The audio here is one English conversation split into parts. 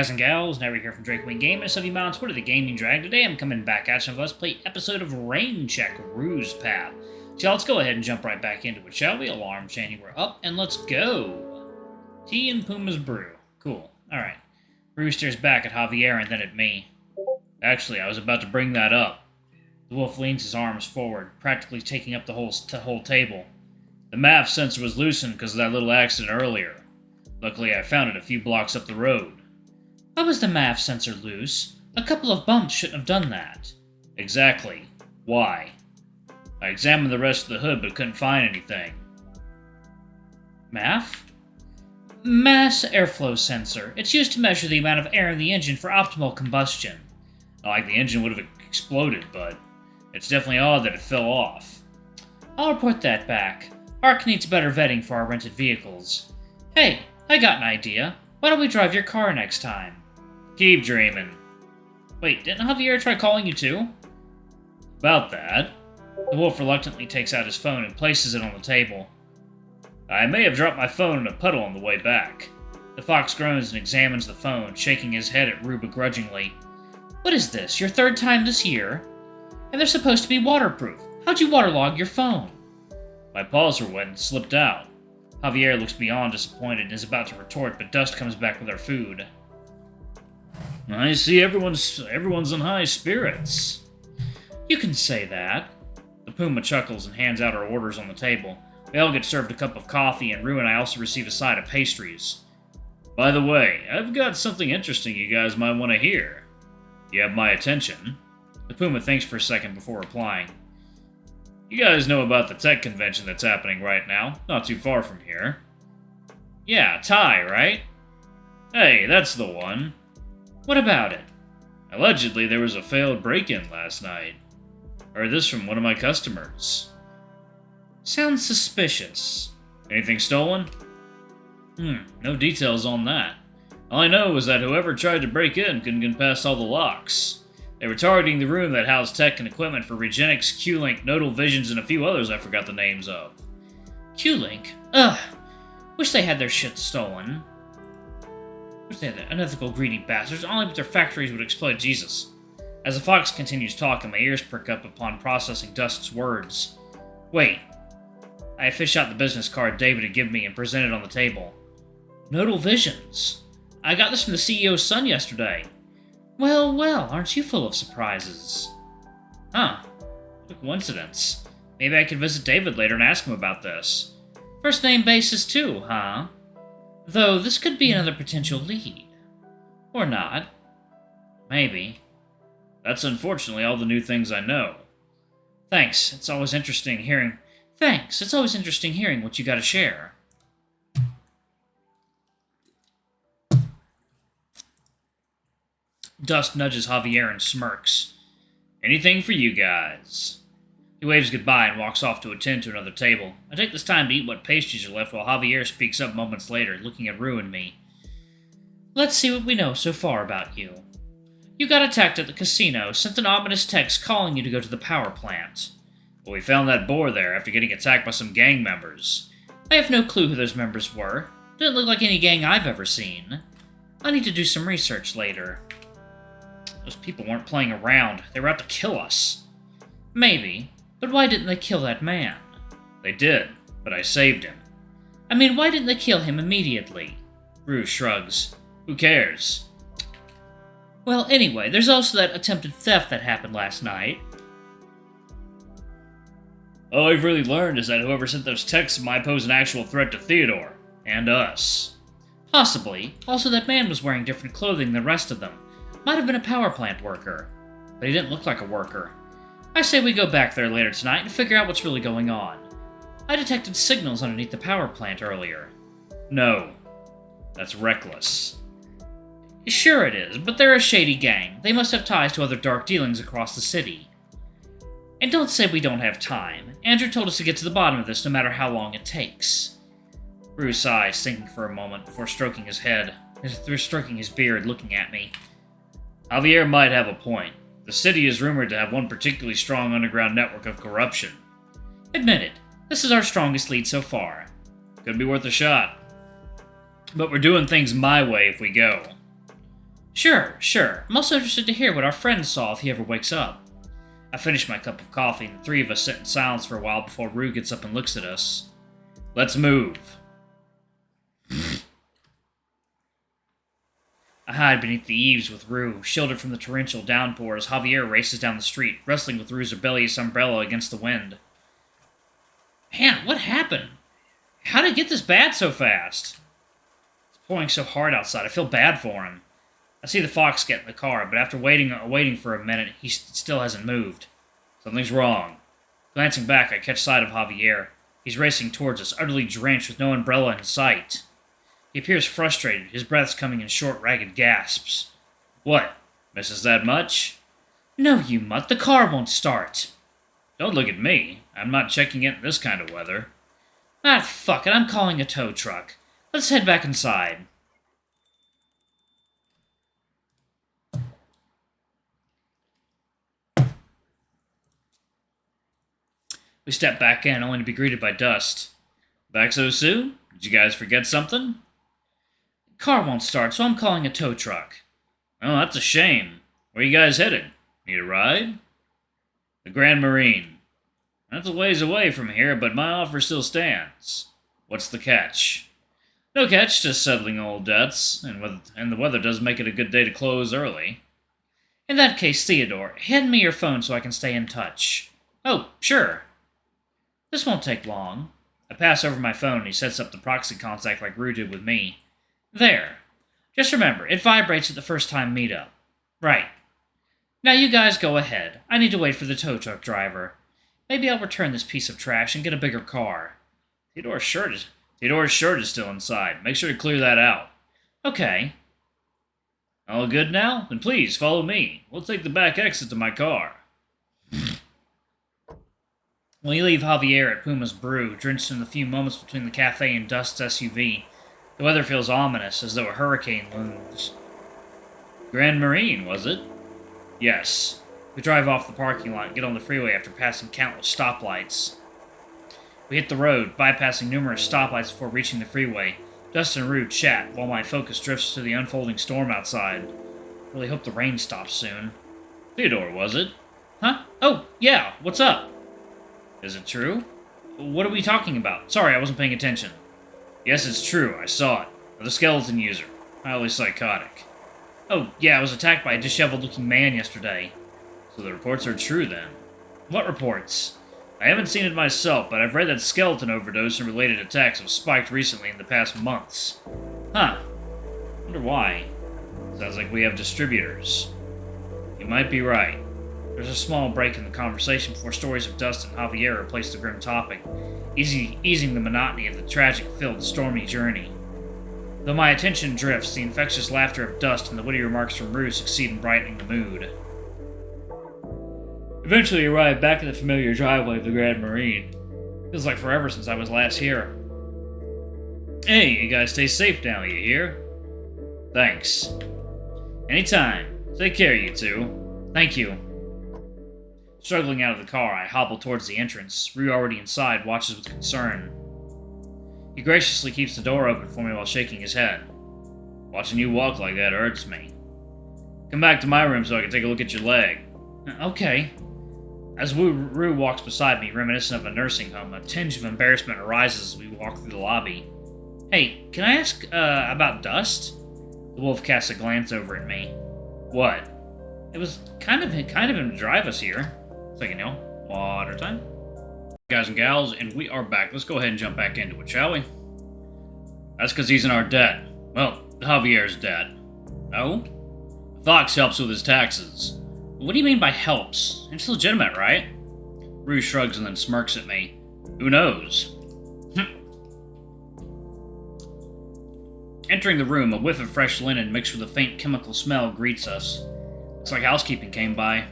guys and gals, Never here from Drake Wing Gaming, and Sunny Mountains, what are the gaming drag? Today I'm coming back at you with Let's Play episode of Rain Check Ruse Path. So let's go ahead and jump right back into it, shall we? Alarm chaining, we're up, and let's go! Tea and Puma's brew. Cool. Alright. Rue stares back at Javier and then at me. Actually, I was about to bring that up. The wolf leans his arms forward, practically taking up the whole table. The MAF sensor was loosened because of that little accident earlier. Luckily, I found it a few blocks up the road. Why was the MAF sensor loose? A couple of bumps shouldn't have done that. Exactly. Why? I examined the rest of the hood but couldn't find anything. MAF? Mass airflow sensor. It's used to measure the amount of air in the engine for optimal combustion. Not like the engine would have exploded, but it's definitely odd that it fell off. I'll report that back. ARC needs better vetting for our rented vehicles. Hey, I got an idea. Why don't we drive your car next time? Keep dreaming. Wait, didn't Javier try calling you too? About that. The wolf reluctantly takes out his phone and places it on the table. I may have dropped my phone in a puddle on the way back. The fox groans and examines the phone, shaking his head at Rue begrudgingly. What is this, your third time this year? And they're supposed to be waterproof. How'd you waterlog your phone? My paws were wet and slipped out. Javier looks beyond disappointed and is about to retort, but Dust comes back with our food. I see everyone's in high spirits. You can say that. The Puma chuckles and hands out our orders on the table. We all get served a cup of coffee, and Rue and I also receive a side of pastries. By the way, I've got something interesting you guys might want to hear. You have my attention. The Puma thinks for a second before replying. You guys know about the tech convention that's happening right now, not too far from here. Yeah, Thai, right? Hey, that's the one. What about it? Allegedly, there was a failed break-in last night. Heard this from one of my customers. Sounds suspicious. Anything stolen? No details on that. All I know is that whoever tried to break in couldn't get past all the locks. They were targeting the room that housed tech and equipment for Regenix, Q-Link, Nodal Visions, and a few others I forgot the names of. Q-Link? Ugh. Wish they had their shit stolen. Wish they had that unethical, greedy bastards. Only but their factories would explode. Jesus. As the fox continues talking, my ears perk up upon processing Dust's words. Wait. I fish out the business card David had given me and present it on the table. Nodal Visions. I got this from the CEO's son yesterday. Well, well, aren't you full of surprises? Huh. What a coincidence. Maybe I could visit David later and ask him about this. First name basis too, huh? Though this could be another potential lead. Or not. Maybe. That's unfortunately all the new things I know. Thanks, it's always interesting hearing what you gotta share. Dust nudges Javier and smirks. Anything for you guys. He waves goodbye and walks off to attend to another table. I take this time to eat what pastries are left while Javier speaks up moments later, looking at Rue and me. Let's see what we know so far about you. You got attacked at the casino, sent an ominous text calling you to go to the power plant. Well, we found that boar there after getting attacked by some gang members. I have no clue who those members were. Didn't look like any gang I've ever seen. I need to do some research later. Those people weren't playing around. They were out to kill us. Maybe, but why didn't they kill that man? They did, but I saved him. I mean, why didn't they kill him immediately? Rue shrugs. Who cares? Well, anyway, there's also that attempted theft that happened last night. All I've really learned is that whoever sent those texts might pose an actual threat to Theodore. And us. Possibly. Also, that man was wearing different clothing than the rest of them. Might have been a power plant worker, but he didn't look like a worker. I say we go back there later tonight and figure out what's really going on. I detected signals underneath the power plant earlier. No. That's reckless. Sure it is, but they're a shady gang. They must have ties to other dark dealings across the city. And don't say we don't have time. Andrew told us to get to the bottom of this no matter how long it takes. Rue sighs, thinking for a moment before stroking his beard, looking at me. Javier might have a point. The city is rumored to have one particularly strong underground network of corruption. Admit it, this is our strongest lead so far. Could be worth a shot. But we're doing things my way if we go. Sure. I'm also interested to hear what our friend saw if he ever wakes up. I finish my cup of coffee, and the three of us sit in silence for a while before Rue gets up and looks at us. Let's move. I hide beneath the eaves with Rue, shielded from the torrential downpour as Javier races down the street, wrestling with Rue's rebellious umbrella against the wind. Man, what happened? How did it get this bad so fast? It's pouring so hard outside, I feel bad for him. I see the fox get in the car, but after waiting for a minute, he still hasn't moved. Something's wrong. Glancing back, I catch sight of Javier. He's racing towards us, utterly drenched with no umbrella in sight. He appears frustrated, his breath's coming in short, ragged gasps. What? Misses that much? No, you mutt, the car won't start. Don't look at me. I'm not checking it in this kind of weather. Ah, fuck it, I'm calling a tow truck. Let's head back inside. We step back in, only to be greeted by Dust. Back so soon? Did you guys forget something? Car won't start, so I'm calling a tow truck. Oh, that's a shame. Where you guys headed? Need a ride? The Grand Marine. That's a ways away from here, but my offer still stands. What's the catch? No catch, just settling old debts, and the weather does make it a good day to close early. In that case, Theodore, hand me your phone so I can stay in touch. Oh, sure. This won't take long. I pass over my phone and he sets up the proxy contact like Rue did with me. There. Just remember, it vibrates at the first time meetup. Right. Now you guys go ahead. I need to wait for the tow truck driver. Maybe I'll return this piece of trash and get a bigger car. Theodore's shirt is still inside. Make sure to clear that out. Okay. All good now? Then please, follow me. We'll take the back exit to my car. We leave Javier at Puma's Brew, drenched in the few moments between the cafe and Dust's SUV. The weather feels ominous, as though a hurricane looms. Grand Marine, was it? Yes. We drive off the parking lot and get on the freeway after passing countless stoplights. We hit the road, bypassing numerous stoplights before reaching the freeway. Dust and Rue chat, while my focus drifts to the unfolding storm outside. Really hope the rain stops soon. Theodore, was it? Huh? Oh, yeah, what's up? Is it true? What are we talking about? Sorry, I wasn't paying attention. Yes, it's true, I saw it. The skeleton user. Highly psychotic. Oh, yeah, I was attacked by a disheveled-looking man yesterday. So the reports are true, then. What reports? I haven't seen it myself, but I've read that skeleton overdose and related attacks have spiked recently in the past months. Huh. Wonder why. Sounds like we have distributors. You might be right. There's a small break in the conversation before stories of Dust and Javier replace the grim topic, easing the monotony of the tragic-filled, stormy journey. Though my attention drifts, the infectious laughter of Dust and the witty remarks from Rue succeed in brightening the mood. Eventually arrive back in the familiar driveway of the Grand Marine. Feels like forever since I was last here. Hey, you guys stay safe now, you hear? Thanks. Anytime. Take care, you two. Thank you. Struggling out of the car, I hobble towards the entrance. Rue, already inside, watches with concern. He graciously keeps the door open for me while shaking his head. Watching you walk like that hurts me. Come back to my room so I can take a look at your leg. Okay. As Rue walks beside me, reminiscent of a nursing home, a tinge of embarrassment arises as we walk through the lobby. Hey, can I ask, about Dust? The wolf casts a glance over at me. What? It was kind of him to drive us here. It's like, water time. Guys and gals, and we are back. Let's go ahead and jump back into it, shall we? That's because he's in our debt. Well, Javier's debt. Oh? Fox helps with his taxes. What do you mean by helps? It's legitimate, right? Rue shrugs and then smirks at me. Who knows? Entering the room, a whiff of fresh linen mixed with a faint chemical smell greets us. Looks like housekeeping came by.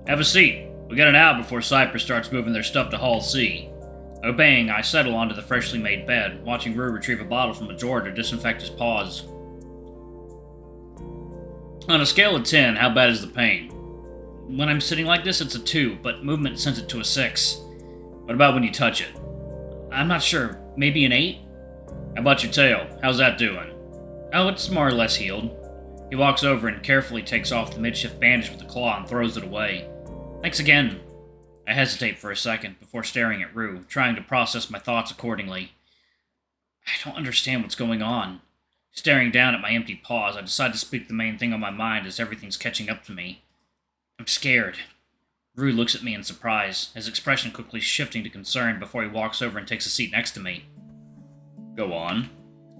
Have a seat. We got an hour before Cypress starts moving their stuff to Hall C. Obeying, I settle onto the freshly made bed, watching Rue retrieve a bottle from a drawer to disinfect his paws. On a scale of 10, how bad is the pain? When I'm sitting like this, it's a 2, but movement sends it to a 6. What about when you touch it? I'm not sure. Maybe an 8? How about your tail? How's that doing? Oh, it's more or less healed. He walks over and carefully takes off the midshift bandage with the claw and throws it away. Thanks again. I hesitate for a second before staring at Rue, trying to process my thoughts accordingly. I don't understand what's going on. Staring down at my empty paws, I decide to speak the main thing on my mind as everything's catching up to me. I'm scared. Rue looks at me in surprise, his expression quickly shifting to concern before he walks over and takes a seat next to me. Go on.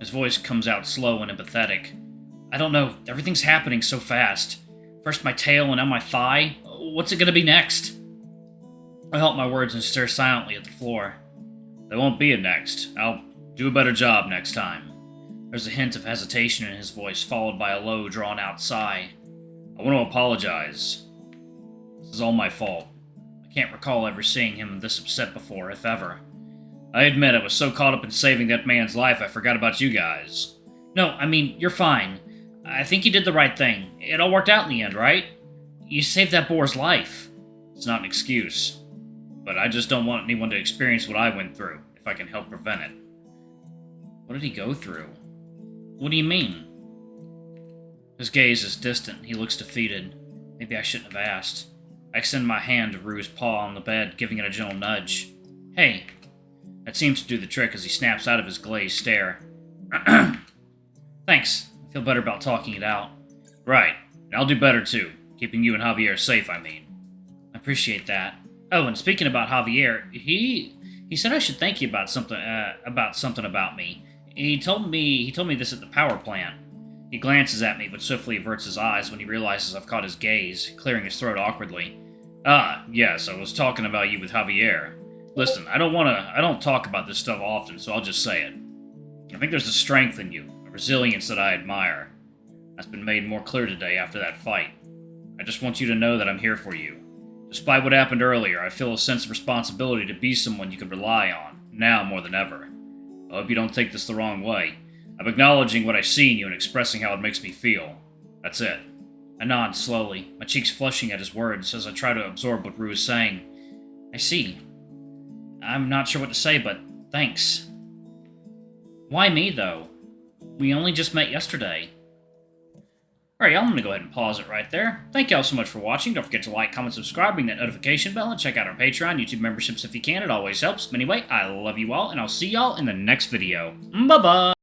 His voice comes out slow and empathetic. I don't know, everything's happening so fast. First my tail and now my thigh. What's it gonna be next? I halt my words and stare silently at the floor. There won't be a next. I'll do a better job next time. There's a hint of hesitation in his voice, followed by a low, drawn-out sigh. I want to apologize. This is all my fault. I can't recall ever seeing him this upset before, if ever. I admit I was so caught up in saving that man's life I forgot about you guys. No, I mean, you're fine. I think you did the right thing. It all worked out in the end, right? You saved that boar's life. It's not an excuse. But I just don't want anyone to experience what I went through, if I can help prevent it. What did he go through? What do you mean? His gaze is distant. He looks defeated. Maybe I shouldn't have asked. I extend my hand to Rue's paw on the bed, giving it a gentle nudge. Hey. That seems to do the trick as he snaps out of his glazed stare. Thanks. I feel better about talking it out. Right. And I'll do better, too. Keeping you and Javier safe, I mean. I appreciate that. Oh, and speaking about Javier, he said I should thank you about something about me. He told me this at the power plant. He glances at me, but swiftly averts his eyes when he realizes I've caught his gaze, clearing his throat awkwardly. Ah, yes, I was talking about you with Javier. Listen, I don't talk about this stuff often, so I'll just say it. I think there's a strength in you, a resilience that I admire. That's been made more clear today after that fight. I just want you to know that I'm here for you. Despite what happened earlier, I feel a sense of responsibility to be someone you can rely on, now more than ever. I hope you don't take this the wrong way. I'm acknowledging what I see in you and expressing how it makes me feel. That's it. I nod slowly, my cheeks flushing at his words as I try to absorb what Rue is saying. I see. I'm not sure what to say, but thanks. Why me, though? We only just met yesterday. Alright, y'all, I'm going to go ahead and pause it right there. Thank y'all so much for watching. Don't forget to like, comment, subscribe, ring that notification bell, and check out our Patreon, YouTube memberships if you can. It always helps. Anyway, I love you all, and I'll see y'all in the next video. Bye-bye!